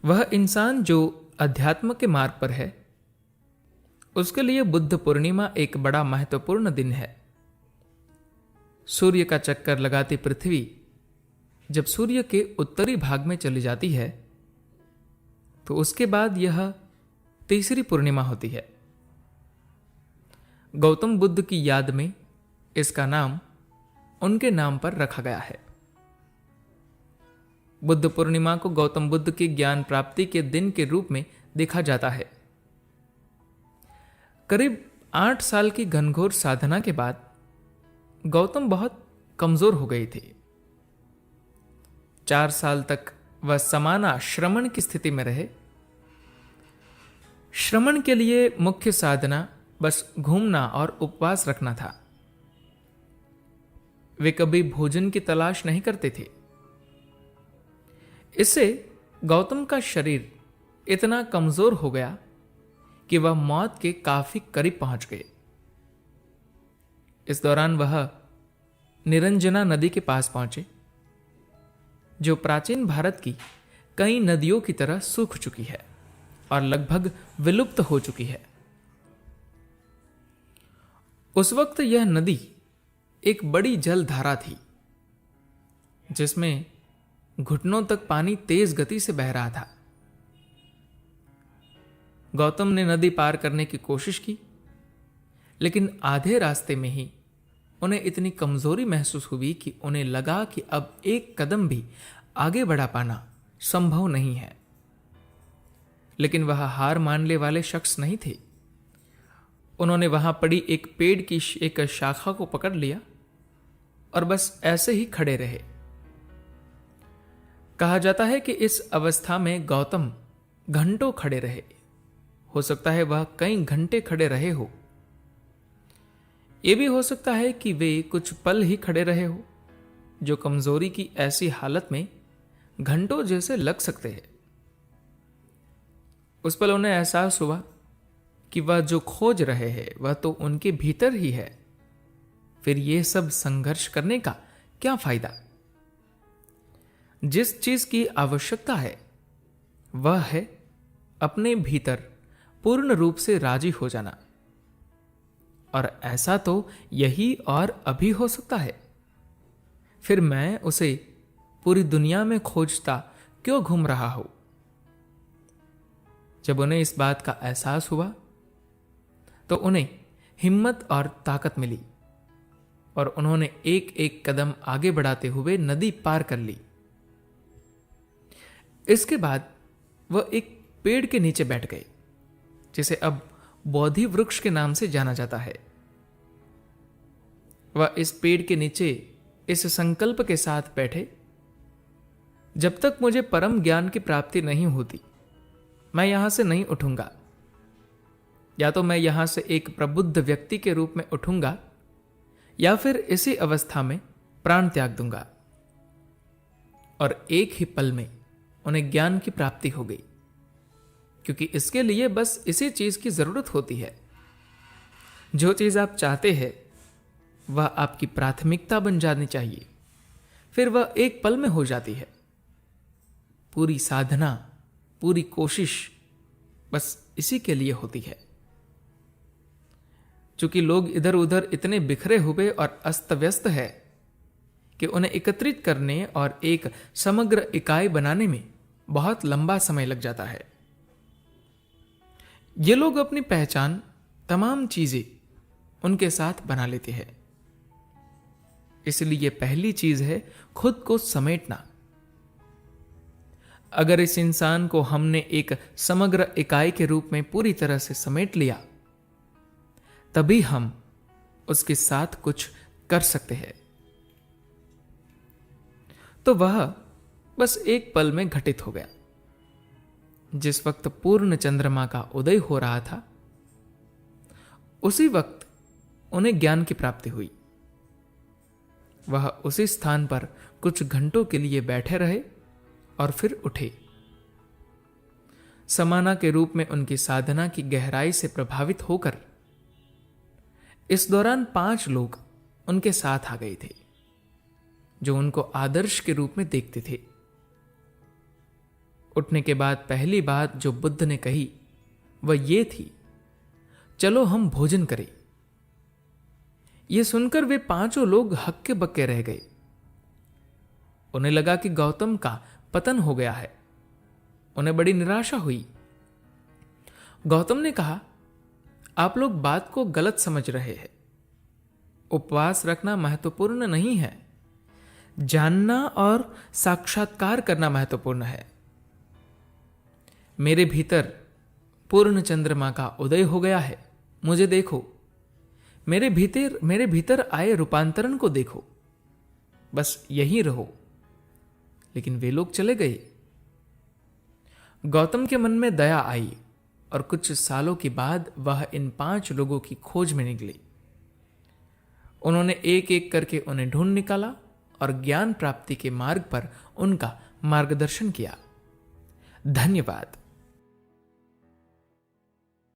वह इंसान जो अध्यात्म के मार्ग पर है, उसके लिए बुद्ध पूर्णिमा एक बड़ा महत्वपूर्ण दिन है। सूर्य का चक्कर लगाती पृथ्वी जब सूर्य के उत्तरी भाग में चली जाती है, तो उसके बाद यह तीसरी पूर्णिमा होती है। गौतम बुद्ध की याद में इसका नाम उनके नाम पर रखा गया है। बुद्ध पूर्णिमा को गौतम बुद्ध की ज्ञान प्राप्ति के दिन के रूप में देखा जाता है। करीब 8 साल की घनघोर साधना के बाद गौतम बहुत कमजोर हो गए थे। 4 साल तक वह समाना श्रमण की स्थिति में रहे। श्रमण के लिए मुख्य साधना बस घूमना और उपवास रखना था। वे कभी भोजन की तलाश नहीं करते थे। इससे गौतम का शरीर इतना कमजोर हो गया कि वह मौत के काफी करीब पहुंच गए। इस दौरान वह निरंजना नदी के पास पहुंचे, जो प्राचीन भारत की कई नदियों की तरह सूख चुकी है और लगभग विलुप्त हो चुकी है। उस वक्त यह नदी एक बड़ी जल धारा थी, जिसमें घुटनों तक पानी तेज गति से बह रहा था। गौतम ने नदी पार करने की कोशिश की, लेकिन आधे रास्ते में ही उन्हें इतनी कमजोरी महसूस हुई कि उन्हें लगा कि अब एक कदम भी आगे बढ़ा पाना संभव नहीं है। लेकिन वह हार मानने वाले शख्स नहीं थे। उन्होंने वहां पड़ी एक पेड़ की एक शाखा को पकड़ लिया और बस ऐसे ही खड़े रहे। कहा जाता है कि इस अवस्था में गौतम घंटों खड़े रहे। हो सकता है वह कई घंटे खड़े रहे हो। यह भी हो सकता है कि वे कुछ पल ही खड़े रहे हो, जो कमजोरी की ऐसी हालत में घंटों जैसे लग सकते हैं। उस पल उन्हें एहसास हुआ कि वह जो खोज रहे हैं वह तो उनके भीतर ही है। फिर यह सब संघर्ष करने का क्या फायदा? जिस चीज की आवश्यकता है वह है अपने भीतर पूर्ण रूप से राजी हो जाना। और ऐसा तो यही और अभी हो सकता है। फिर मैं उसे पूरी दुनिया में खोजता क्यों घूम रहा हूं? जब उन्हें इस बात का एहसास हुआ तो उन्हें हिम्मत और ताकत मिली और उन्होंने एक एक कदम आगे बढ़ाते हुए नदी पार कर ली। इसके बाद वह एक पेड़ के नीचे बैठ गए, जिसे अब बोधि वृक्ष के नाम से जाना जाता है। वह इस पेड़ के नीचे इस संकल्प के साथ बैठे, जब तक मुझे परम ज्ञान की प्राप्ति नहीं होती मैं यहां से नहीं उठूंगा। या तो मैं यहां से एक प्रबुद्ध व्यक्ति के रूप में उठूंगा या फिर इसी अवस्था में प्राण त्याग दूंगा। और एक ही पल में उन्हें ज्ञान की प्राप्ति हो गई, क्योंकि इसके लिए बस इसी चीज की जरूरत होती है। जो चीज आप चाहते हैं वह आपकी प्राथमिकता बन जानी चाहिए, फिर वह एक पल में हो जाती है। पूरी साधना, पूरी कोशिश बस इसी के लिए होती है। चूंकि लोग इधर उधर इतने बिखरे हुए और अस्त व्यस्त है कि उन्हें एकत्रित करने और एक समग्र इकाई बनाने में बहुत लंबा समय लग जाता है। ये लोग अपनी पहचान, तमाम चीजें उनके साथ बना लेते हैं। इसलिए पहली चीज है खुद को समेटना। अगर इस इंसान को हमने एक समग्र इकाई के रूप में पूरी तरह से समेट लिया, तभी हम उसके साथ कुछ कर सकते हैं। तो वह बस एक पल में घटित हो गया। जिस वक्त पूर्ण चंद्रमा का उदय हो रहा था, उसी वक्त उन्हें ज्ञान की प्राप्ति हुई। वह उसी स्थान पर कुछ घंटों के लिए बैठे रहे और फिर उठे। समाना के रूप में उनकी साधना की गहराई से प्रभावित होकर इस दौरान 5 लोग उनके साथ आ गए थे, जो उनको आदर्श के रूप में देखते थे। उठने के बाद पहली बात जो बुद्ध ने कही वह ये थी, चलो हम भोजन करें। यह सुनकर वे पांचों लोग हक्के बक्के रह गए। उन्हें लगा कि गौतम का पतन हो गया है। उन्हें बड़ी निराशा हुई। गौतम ने कहा, आप लोग बात को गलत समझ रहे हैं। उपवास रखना महत्वपूर्ण नहीं है, जानना और साक्षात्कार करना महत्वपूर्ण है। मेरे भीतर पूर्ण चंद्रमा का उदय हो गया है। मुझे देखो, मेरे भीतर आए रूपांतरण को देखो। बस यही रहो। लेकिन वे लोग चले गए। गौतम के मन में दया आई और कुछ सालों के बाद वह इन 5 लोगों की खोज में निकले। उन्होंने एक एक करके उन्हें ढूंढ निकाला और ज्ञान प्राप्ति के मार्ग पर उनका मार्गदर्शन किया। धन्यवाद।